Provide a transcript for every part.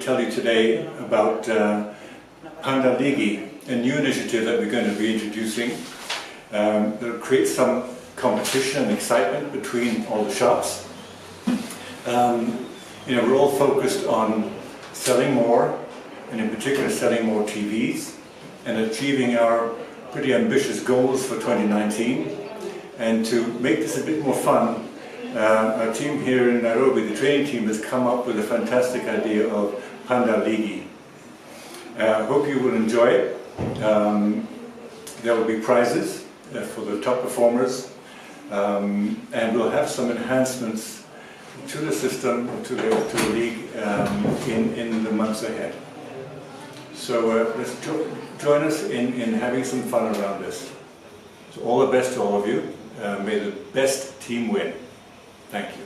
tell you today about Panda Ligi, a new initiative that we're going to be introducing that will create some competition and excitement between all the shops. We're all focused on selling more, and in particular selling more TVs, and achieving our pretty ambitious goals for 2019. And to make this a bit more fun, our team here in Nairobi, the training team, has come up with a fantastic idea of Panda Ligi. I hope you will enjoy it. There will be prizes for the top performers, and we'll have some enhancements to the system, to the league in the months ahead. So let's join us in having some fun around this. So all the best to all of you. May the best team win. Thank you.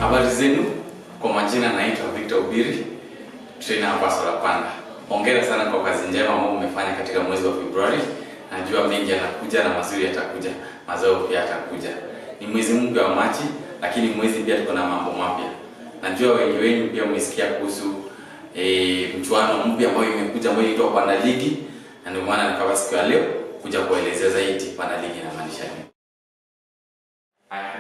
Habari zenu, kwa majina naitwa Victor Ubiri, trainer hapa Solapanda. Hongera sana kwa kazi njema ambayo umefanya katika mwezi wa Februari. Najua mengi yatakuja na mazuri yatakuja, mazao pia yatakuja. Ni mwezi mpya wa Machi, lakini mwezi pia tuko na mambo mapya. Najua wengi wenu pia mmesikia kuhusu mchuano mpya ambao imekuja ambao inaitwa Panda Ligi, na ndio maana nikawa siku ya leo kuja kuelezea zaidi Panda Ligi inamaanisha nini.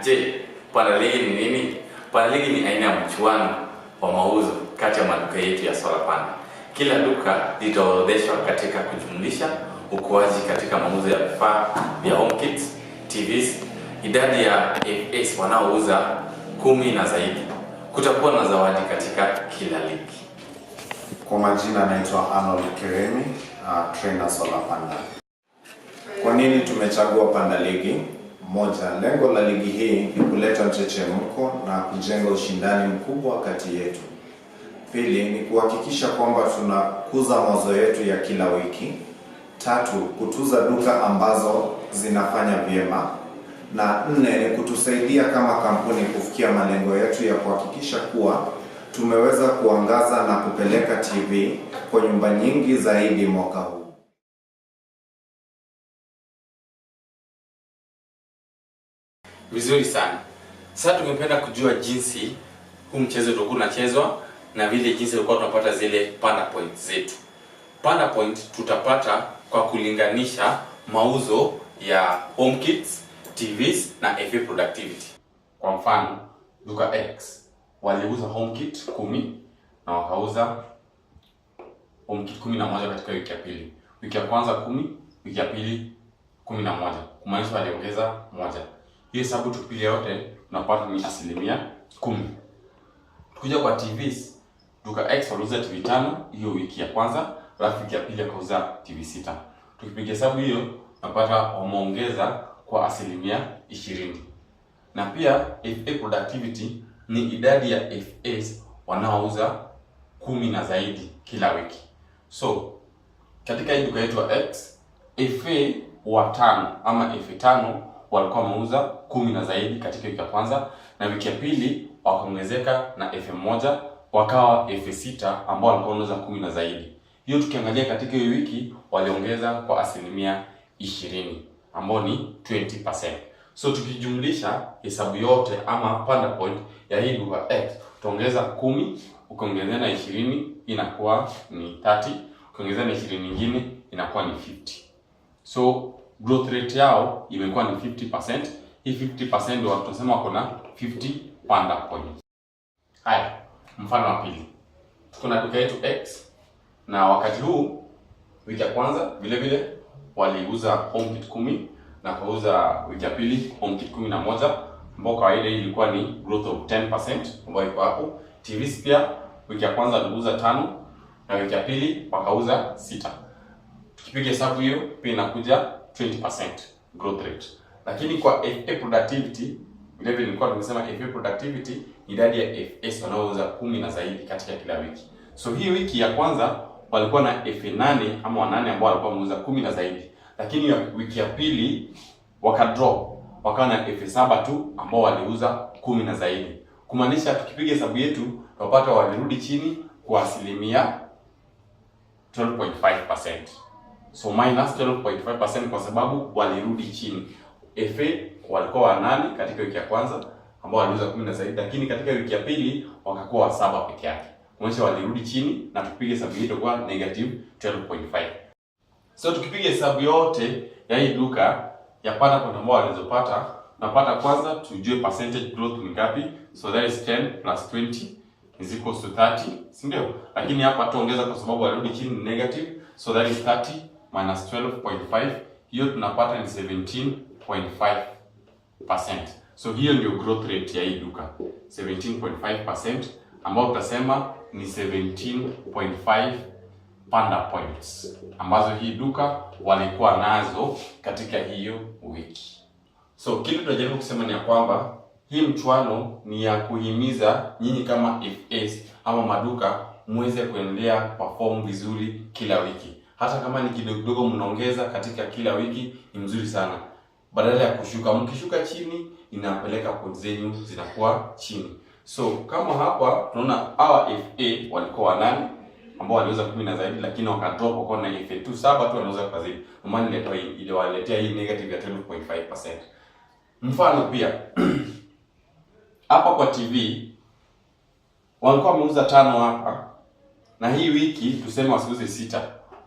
Je, Panda Ligi ni nini? Panda Ligi ni aina ya mchuano wa mauzo kati ya maduka yetu ya Solapanda. Kila duka litaorodheshwa katika kujumlisha ukuaji katika mauzo ya vifaa vya home kits, TVs, idadi ya FAs wanaouza 10 na zaidi. Kutakuwa na zawadi katika kila ligi. Kwa majina naitwa Arnold Keremi, trainer Solapanda. Kwa nini tumechagua Panda Ligi? Moja, lengo la ligi hii ni kuleta mchechemko na kujenga ushindani mkubwa kati yetu. Pili, ni kuhakikisha kwamba tunakuza mauzo yetu ya kila wiki. Tatu, kutuza duka ambazo zinafanya vyema. Na 4, ni kutusaidia kama kampuni kufikia malengo yetu ya kuhakikisha kuwa tumeweza kuangaza na kupeleka TV kwa nyumba nyingi zaidi mwaka huu. Vizuri sana. Sasa tungependa kujua jinsi huu mchezo utakuwa unachezwa na vile jinsi tulikuwa tunapata zile Panda Points zetu. Panda Point tutapata kwa kulinganisha mauzo ya home kits, TVs na FA productivity. Kwa mfano, duka X waliuza home kit 10 na wakauza home kit 11 katika wiki ya pili. Wiki ya kwanza 10, wiki ya pili 11. Kumaanisha waliongeza 1. Hiyo hesabu tukipiga yote tunapata ni 10%. Tukija kwa TVs, duka X waliuza TV 5 hiyo wiki ya kwanza, alafu wiki ya pili akauza TV 6. Tukipiga hesabu hiyo tunapata wameongeza kwa 20%. Na pia FA productivity ni idadi ya FAs wanaouza 10 na zaidi kila wiki. So katika hii duka yetu ya X, FA wa 5 ama FA 5 walikuwa wameuza 10 na zaidi katika wiki ya kwanza, na wiki ya pili wakaongezeka na FA 1 wakawa FA 6 ambao walikuwa wanauza 10 na zaidi. Hiyo tukiangalia katika hiyo wiki waliongeza kwa 20% ambao ni 20%. So tukijumlisha hesabu yote ama Panda Point ya hii duka X, tuongeza 10 ukiongezea na 20 inakuwa ni 30, ukiongezea na 20 nyingine inakuwa ni 50. So growth rate yao imekuwa ni 50%. Hii 50% ndio tunasema wako na 50 Panda Points. Haya, mfano wa pili. Tuko na duka yetu X na wakati huu wiki ya kwanza vile vile waliuza home kit 10 na kuuza wiki ya pili home kit 11, ambao kawaida ilikuwa ni growth of 10% ambayo iko hapo. TVs pia wiki ya kwanza waliuza 5 na wiki ya pili wakauza 6. Tukipiga hesabu hiyo pia inakuja 20% growth rate. Lakini kwa FA productivity vile vile nilikuwa nimesema FA productivity ni idadi ya FAs wanaouza 10 na zaidi katika kila wiki. So hii wiki ya kwanza walikuwa na FA 8 ama 8 ambao walikuwa wameuza 10 na zaidi. Lakini wiki ya pili wakadrop, wakawa na FA 7 tu ambao waliuza 10 na zaidi. Kumaanisha tukipiga hesabu yetu tunapata walirudi chini kwa 12.5%. So minus 12.5% kwa sababu walirudi chini. FA walikuwa wanane katika wiki ya kwanza ambao waliuza 10 na zaidi, lakini katika wiki ya pili wakakuwa 7 peke yake. Mwisho walirudi chini na tupige hesabu hii kwa negative 12.5. So tukipiga hesabu yote ya hii duka ya panda point ambao walizopata, napata kwanza tujue percentage growth ni ngapi. So that is 10 plus 20 is equals to 30, si ndio? Lakini hapa tuongeza kwa sababu walirudi chini ni negative, so that is 30 minus 12.5, hiyo tunapata ni 17.5%. So hiyo ndio growth rate ya hii duka, 17.5%, ambao tutasema ni 17.5 panda points ambazo hii duka walikuwa nazo katika hiyo wiki. So kile tunajaribu kusema ni ya kwamba hii mchuano ni ya kuhimiza nyinyi kama FAs ama maduka muweze kuendelea perform vizuri kila wiki. Hata kama ni kidogo kidogo mnaongeza katika kila wiki ni mzuri sana. Badala ya kushuka, mkishuka chini inapeleka points zenyu zinakuwa chini. So kama hapa tunaona hawa FA walikuwa 8 ambao waliuza 10 na zaidi, lakini wakadrop wako na FA 7 tu wanauza kwa zaidi. Maana ile waletea hii negative ya 12.5%. Mfano pia hapa kwa TV walikuwa wameuza 5 hapa, na hii wiki tuseme wasiuze 6,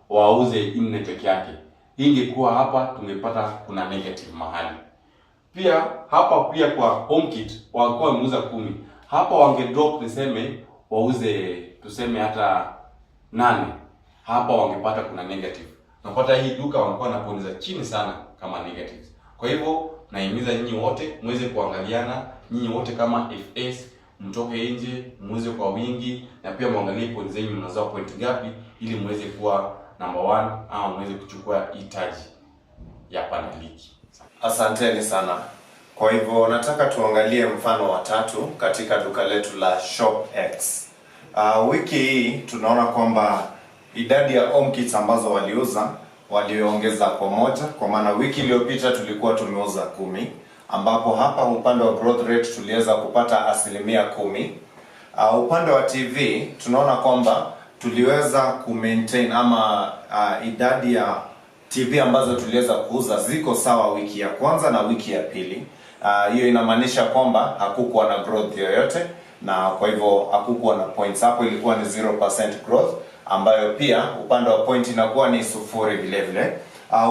wauze 4 peke yake. Hii ingekuwa hapa tungepata kuna negative mahali. Pia hapa pia kwa HomeKit walikuwa wameuza 10. Hapa wange drop tuseme wauze tuseme hata 8. Hapa wangepata kuna negative. Unapata hii duka walikuwa na points za chini sana kama negatives. Kwa hivyo naihimiza nyinyi wote muweze kuangaliana, nyinyi wote kama FAs mtoke nje, muweze kwa wingi na pia muangalie points zenyu mnazao point ngapi ili muweze kuwa number 1 au muweze kuchukua hitaji ya panda ligi. Asanteni sana. Kwa hivyo nataka tuangalie mfano wa 3 katika duka letu la ShopX. Wiki hii tunaona kwamba idadi ya HomeKits ambazo waliongeza kwa 1, kwa maana wiki iliyopita tulikuwa tumeuza 10, ambapo hapa upande wa growth rate tuliweza kupata 10%. Upande wa TV tunaona kwamba tuliweza kumaintain ama idadi ya TV ambazo tuliweza kuuza ziko sawa wiki ya kwanza na wiki ya pili. Hiyo inamaanisha kwamba hakukuwa na growth yoyote, na kwa hivyo hakukuwa na points. Hapo ilikuwa ni 0% growth, ambayo pia upande wa point inakuwa ni 0 vile vile.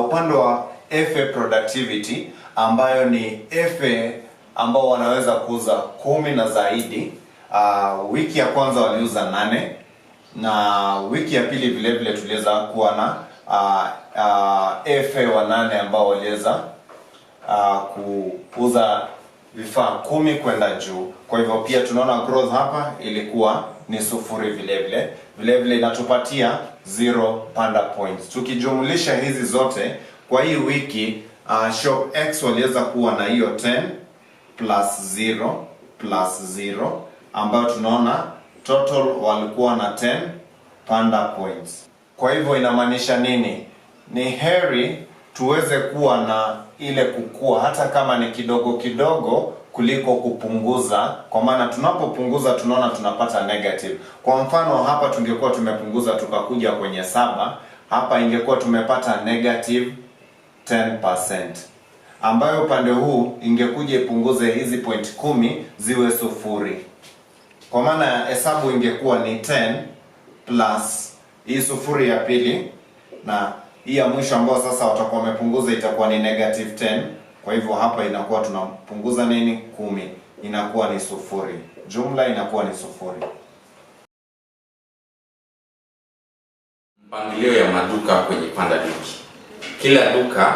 Upande wa FA productivity ambayo ni FA ambao wanaweza kuuza 10 na zaidi, wiki ya kwanza waliuza 8, na wiki ya pili vile vile tuliweza kuwa na FA wa 8 ambao waliweza kuuza vifaa 10 kwenda juu. Kwa hivyo pia tunaona growth hapa ilikuwa ni 0 vile vile. Vile vile inatupatia 0 panda points. Tukijumlisha hizi zote kwa hii wiki, ShopX waliweza kuwa na hiyo 10 plus 0 plus 0, ambayo tunaona total walikuwa na 10 panda points. Kwa hivyo inamaanisha nini? Ni heri tuweze kuwa na ile kukua hata kama ni kidogo kidogo kuliko kupunguza, kwa maana tunapopunguza tunaona tunapata negative. Kwa mfano hapa tungekuwa tumepunguza tukakuja kwenye 7, hapa ingekuwa tumepata negative 10%, ambayo upande huu ingekuja ipunguze hizi point 10 ziwe 0. Kwa maana hesabu ingekuwa ni 10 plus hii 0 ya pili na hii ya mwisho ambao sasa watakuwa wamepunguza itakuwa ni negative 10. Kwa hivyo hapa inakuwa tunapunguza nini? 10. Inakuwa ni 0. Jumla inakuwa ni 0. Mpangilio ya maduka kwenye panda ligi. Kila duka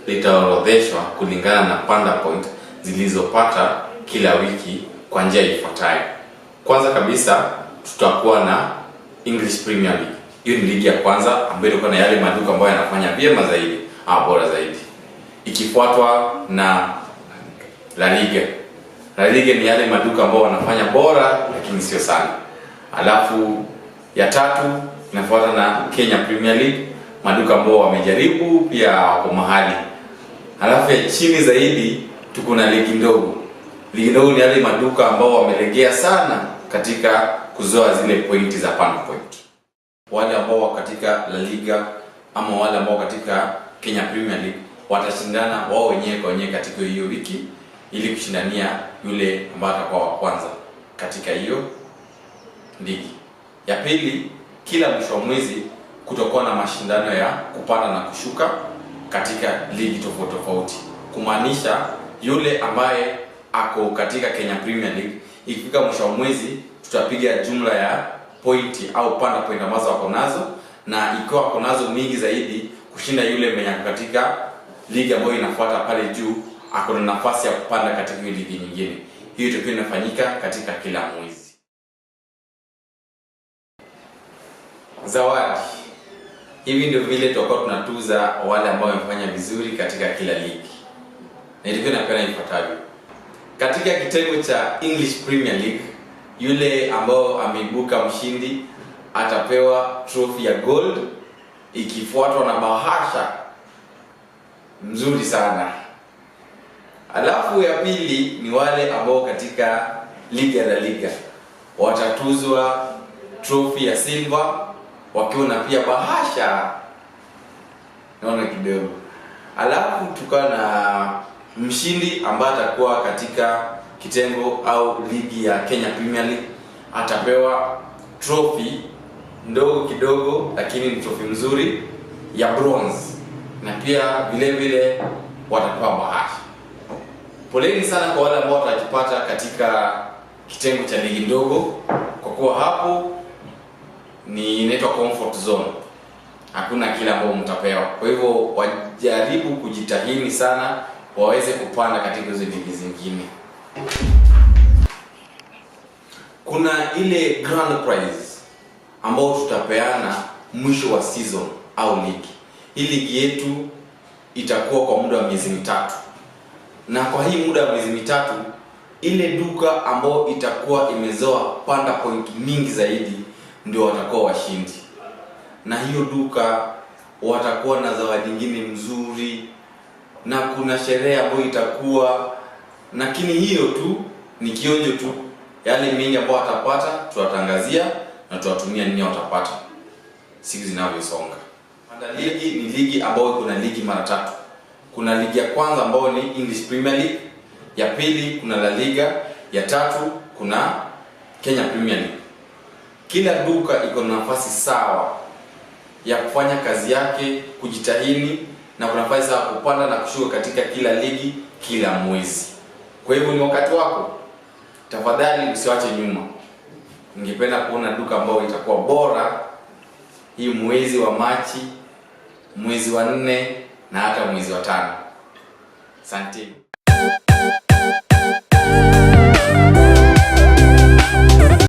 litaorodheshwa kulingana na panda point zilizopata kila wiki kwa njia ifuatayo. Kwanza kabisa tutakuwa na English Premier League. Hiyo ni ligi ya kwanza ambayo ilikuwa na yale maduka ambayo yanafanya vyema zaidi au bora zaidi. Ikifuatwa na La Liga. La Liga ni yale maduka ambayo wanafanya bora lakini sio sana. Alafu ya tatu inafuata na Kenya Premier League, maduka ambao wamejaribu pia wako mahali. Alafu ya chini zaidi tuko na ligi ndogo. Ligi ndogo ni yale maduka ambao wamelegea sana katika kuzoa zile pointi za pan point. Wale ambao wako katika La Liga ama wale ambao katika Kenya Premier League watashindana wao wenyewe kwa wenyewe katika hiyo wiki ili kushindania yule ambaye atakuwa wa kwanza katika hiyo ligi. Ya pili, kila mwisho wa mwezi kutakuwa na mashindano ya kupanda na kushuka katika ligi tofauti tofauti. Kumaanisha yule ambaye ako katika Kenya Premier League, ikifika mwisho wa mwezi tutapiga jumla ya pointi au panda point ambazo wako nazo, na ikiwa wako nazo mingi zaidi kushinda yule mwenye katika ligi ambayo inafuata pale juu, ako na nafasi ya kupanda katika hiyo ligi nyingine. Hiyo itakuwa inafanyika katika kila mwezi. Zawadi. Hivi ndio vile tutakuwa tunatuza wale ambao wamefanya vizuri katika kila ligi. Na itakuwa inapeana ifuatavyo. Katika kitengo cha English Premier League, yule ambao ameibuka mshindi atapewa trophy ya gold ikifuatwa na bahasha mzuri sana. Alafu ya pili ni wale ambao katika ligi ya La Liga watatuzwa trophy ya silver wakiwa na pia bahasha naona kidogo. Alafu tukawa na mshindi ambaye atakuwa katika kitengo au ligi ya Kenya Premier League atapewa trophy ndogo kidogo, lakini ni trophy mzuri ya bronze, na pia vile vile watapewa bahasha. Poleni sana kwa wale ambao watajipata katika kitengo cha ligi ndogo, kwa kuwa hapo ni inaitwa comfort zone. Hakuna kile ambao mtapewa. Kwa hivyo wajaribu kujitahini sana waweze kupanda katika hizo ligi zingine. Kuna ile grand prize ambao tutapeana mwisho wa season au ligi. Hii ligi yetu itakuwa kwa muda wa miezi mitatu. Na kwa hii muda wa miezi mitatu, ile duka ambao itakuwa imezoa panda point mingi zaidi ndio watakuwa washindi. Na hiyo duka watakuwa na zawadi nyingine mzuri, na kuna sherehe ambayo itakuwa, lakini hiyo tu ni kionjo tu. Yale mengi ambao watapata tuwatangazia na tuwatumia nini watapata siku zinavyosonga. Ligi ni ligi ambayo kuna ligi mara tatu. Kuna ligi ya kwanza ambayo ni English Premier League, ya pili kuna La Liga, ya tatu kuna Kenya Premier League. Kila duka iko na nafasi sawa ya kufanya kazi yake, kujitahini, na kuna nafasi sawa kupanda na kushuka katika kila ligi kila mwezi. Kwa hivyo ni wakati wako. Tafadhali usiwache nyuma. Ningependa kuona duka ambayo itakuwa bora hii mwezi wa Machi, mwezi wa 4 na hata mwezi wa 5. Asante.